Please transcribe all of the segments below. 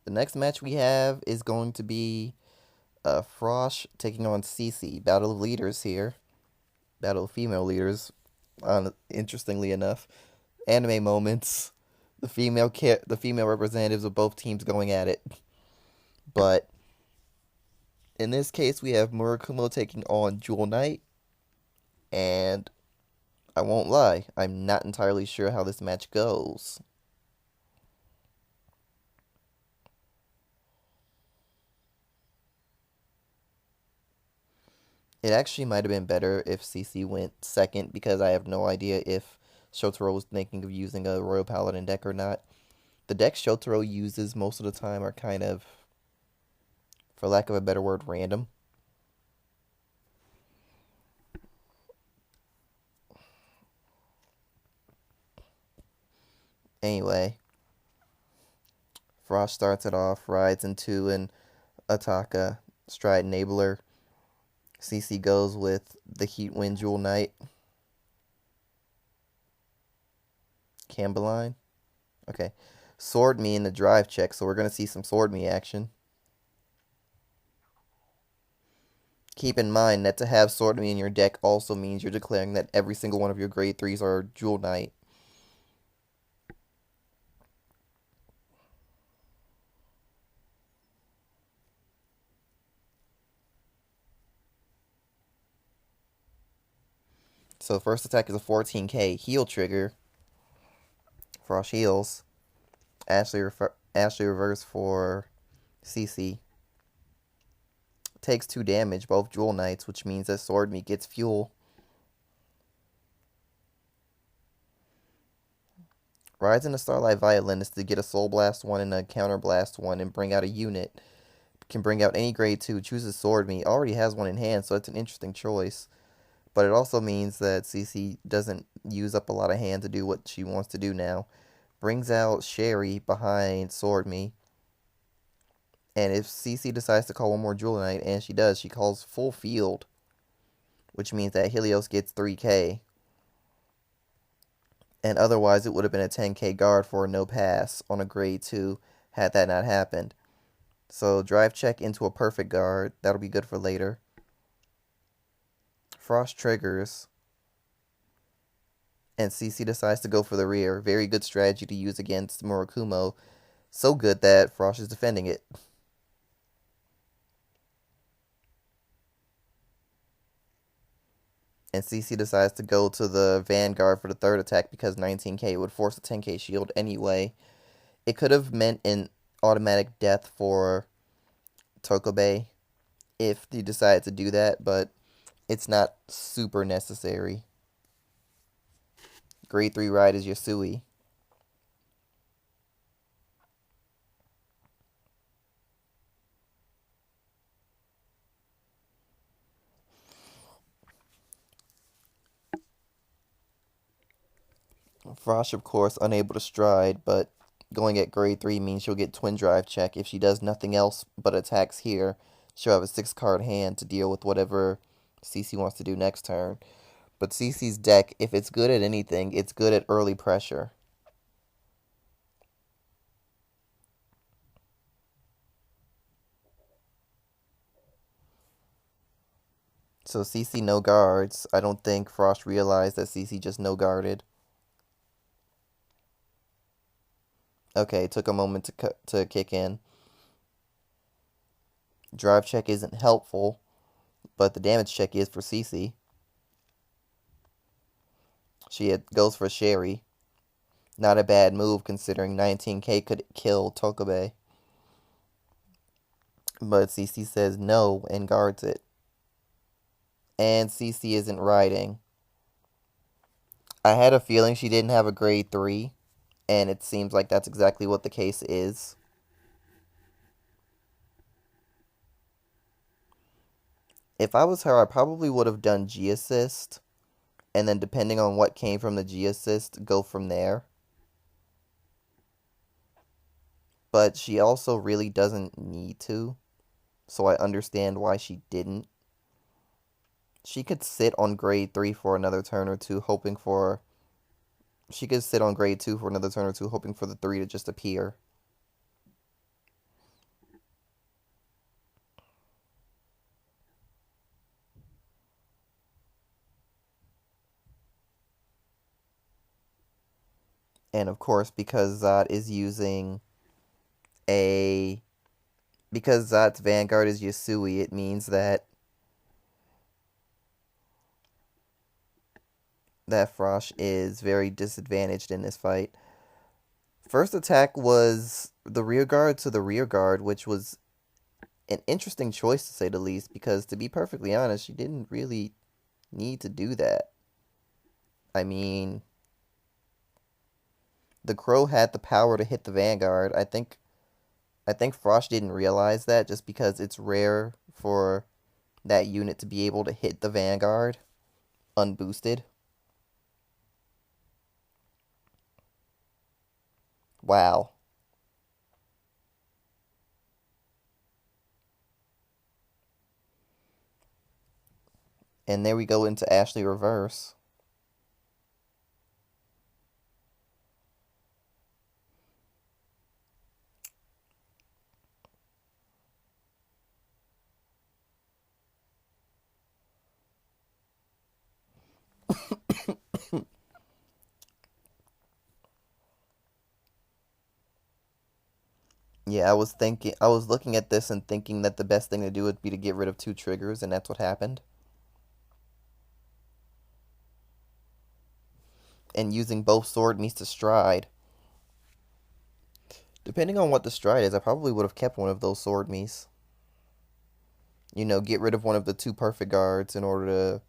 The next match we have is going to be Frosch taking on Cece. Battle of leaders here. Battle of female leaders. Interestingly enough, anime moments. The female representatives of both teams going at it. But in this case, we have Murakumo taking on Jewel Knight, and I won't lie, I'm not entirely sure how this match goes. It actually might have been better if Cece went second because I have no idea if Shotaro was thinking of using a Royal Paladin deck or not. The decks Shotaro uses most of the time are kind of, for lack of a better word, random. Anyway, Frost starts it off, rides into an Ataka Stride Enabler. CC goes with the Heat Wind Jewel Knight. Cambeline. Okay. Sword Me in the drive check, so we're going to see some Sword Me action. Keep in mind that to have Sword Me in your deck also means you're declaring that every single one of your grade 3s are Jewel Knight. So first attack is a 14k heal trigger. Frost heals. Ashley reverse for CC. Takes 2 damage, both Jewel Knights, which means that Sword Me gets fuel. Rides in a Starlight Violinist to get a Soul Blast 1 and a Counter Blast 1 and bring out a unit. Can bring out any grade 2, chooses Sword Me. Already has one in hand, so it's an interesting choice. But it also means that CC doesn't use up a lot of hand to do what she wants to do now. Brings out Sherry behind Sword Me. And if CC decides to call one more Jewel Knight, and she does, she calls full field. Which means that Helios gets 3k. And otherwise it would have been a 10k guard for a no pass on a grade 2 had that not happened. So drive check into a perfect guard. That'll be good for later. Frost triggers. And CC decides to go for the rear. Very good strategy to use against Murakumo. So good that Frost is defending it. And CC decides to go to the Vanguard for the third attack because 19k would force a 10k shield anyway. It could have meant an automatic death for Tokobe if you decided to do that, but it's not super necessary. Grade 3 ride is Yasui. Frosh, of course, unable to stride, but going at grade 3 means she'll get twin drive check. If she does nothing else but attacks here, she'll have a 6-card hand to deal with whatever CC wants to do next turn. But CC's deck, if it's good at anything, it's good at early pressure. So CC no guards. I don't think Frost realized that CC just no guarded. Okay, took a moment to kick in. Drive check isn't helpful, but the damage check is for CC. Goes for Sherry. Not a bad move considering 19k could kill Tokabe. But CC says no and guards it. And CC isn't riding. I had a feeling she didn't have a grade 3, and it seems like that's exactly what the case is. If I was her, I probably would have done G assist, and then depending on what came from the G assist, go from there. But she also really doesn't need to, so I understand why she didn't. She could sit on grade 3 for another turn or two, hoping for. She could sit on grade 2 for another turn or two, hoping for the 3 to just appear. And of course, because Zod is using a because Zod's Vanguard is Yasui, it means that Frosch is very disadvantaged in this fight. First attack was the rear guard to the rear guard, which was an interesting choice to say the least, because to be perfectly honest, she didn't really need to do that. I mean, the Crow had the power to hit the Vanguard. I think Frosch didn't realize that just because it's rare for that unit to be able to hit the Vanguard unboosted. Wow. And there we go into Ashley Reverse. Yeah, I was looking at this and thinking that the best thing to do would be to get rid of two triggers, and that's what happened. And using both sword meets to stride. Depending on what the stride is, I probably would have kept one of those sword me's. Get rid of one of the two perfect guards in order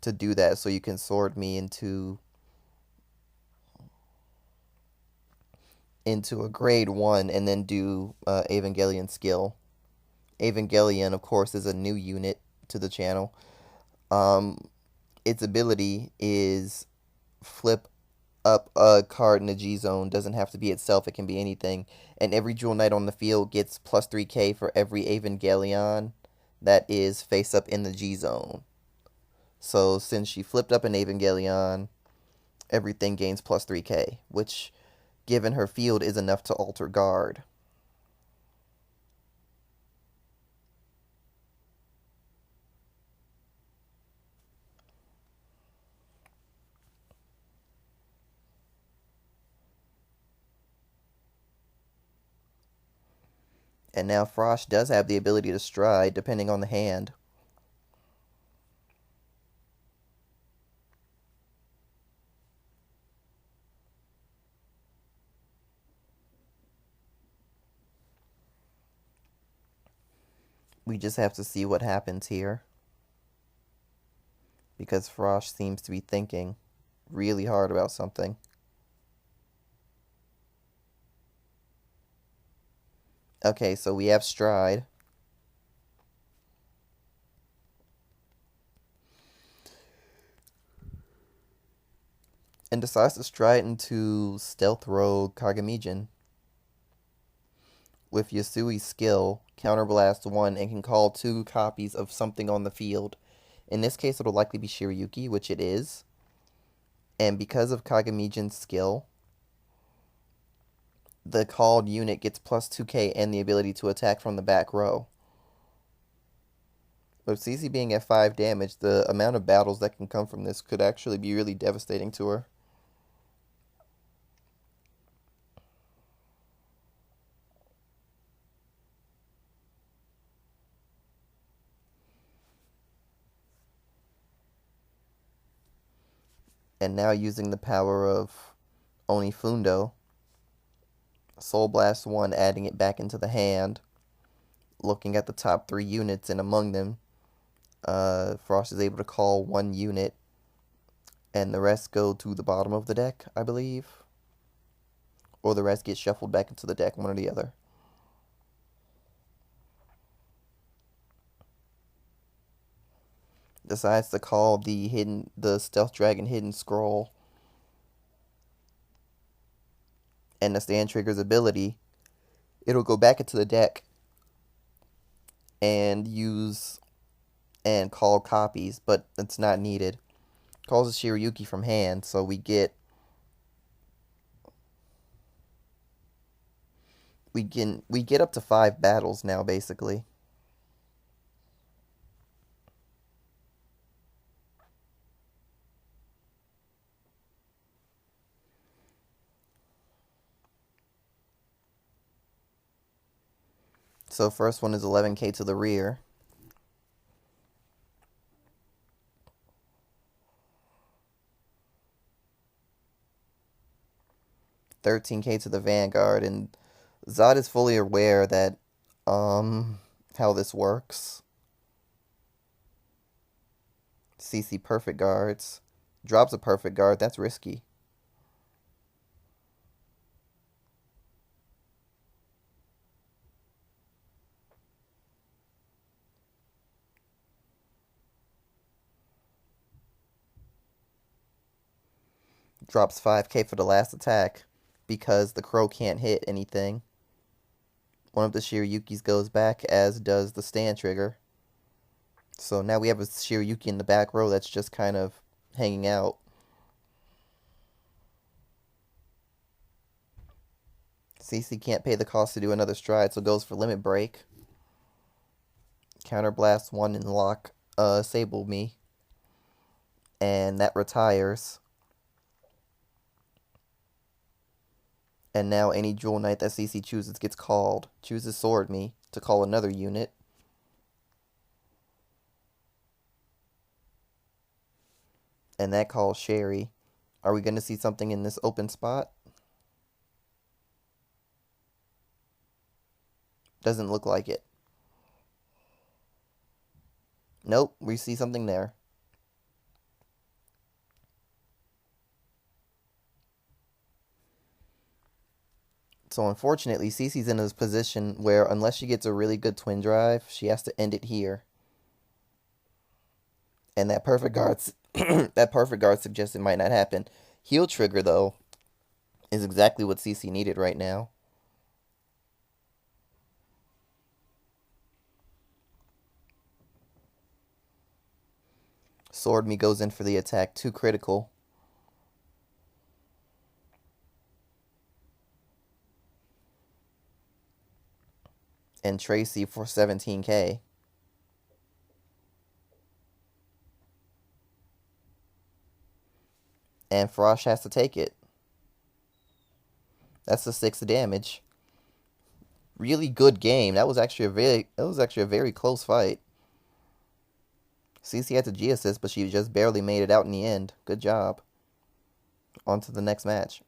to do that, so you can sword me into a grade one, and then do Evangelion skill. Evangelion, of course, is a new unit to the channel. Um, its ability is flip up a card in the G zone. Doesn't have to be itself, it can be anything. And every Jewel Knight on the field gets plus 3k for every Evangelion that is face up in the G zone. So since she flipped up an Evangelion, everything gains plus 3k, which, given her field, is enough to alter guard. And now Frosch does have the ability to stride, depending on the hand. We just have to see what happens here, because Frosch seems to be thinking really hard about something. Okay, so we have stride. And decides to stride into Stealth Rogue Kagamijin. With Yasui's skill, Counterblast 1 and can call two copies of something on the field. In this case, it'll likely be Shiryuki, which it is. And because of Kagamijin's skill, the called unit gets plus 2k and the ability to attack from the back row. With Cece being at 5 damage, the amount of battles that can come from this could actually be really devastating to her. And now using the power of Onifundo, Soul Blast 1, adding it back into the hand, looking at the top 3 units, and among them, Frost is able to call 1 unit, and the rest go to the bottom of the deck, I believe. Or the rest get shuffled back into the deck, one or the other. Decides to call the Stealth Dragon Hidden Scroll, and the stand trigger's ability, it'll go back into the deck and use and call copies, but it's not needed. Calls a Shiryuki from hand, so we get up to 5 battles now, basically. So first one is 11k to the rear. 13k to the vanguard, and Zod is fully aware that how this works. Cece perfect guards. Drops a perfect guard, that's risky. Drops 5k for the last attack because the crow can't hit anything. One of the Shiryukis goes back, as does the stand trigger. So now we have a Shiryuki in the back row that's just kind of hanging out. Cece can't pay the cost to do another stride, so goes for limit break. Counterblast 1 and lock Sable me. And that retires. And now any Jewel Knight that Cece chooses gets called. Chooses Sword Me to call another unit. And that calls Sherry. Are we going to see something in this open spot? Doesn't look like it. Nope, we see something there. So unfortunately, Cece's in a position where unless she gets a really good twin drive, she has to end it here. And that perfect guard that perfect guard suggests it might not happen. Heal trigger though is exactly what Cece needed right now. Sword Me goes in for the attack, too critical. And Tracy for 17k. And Frosch has to take it. That's the 6 damage. Really good game. That was actually a very close fight. Cece had the G assist, but she just barely made it out in the end. Good job. On to the next match.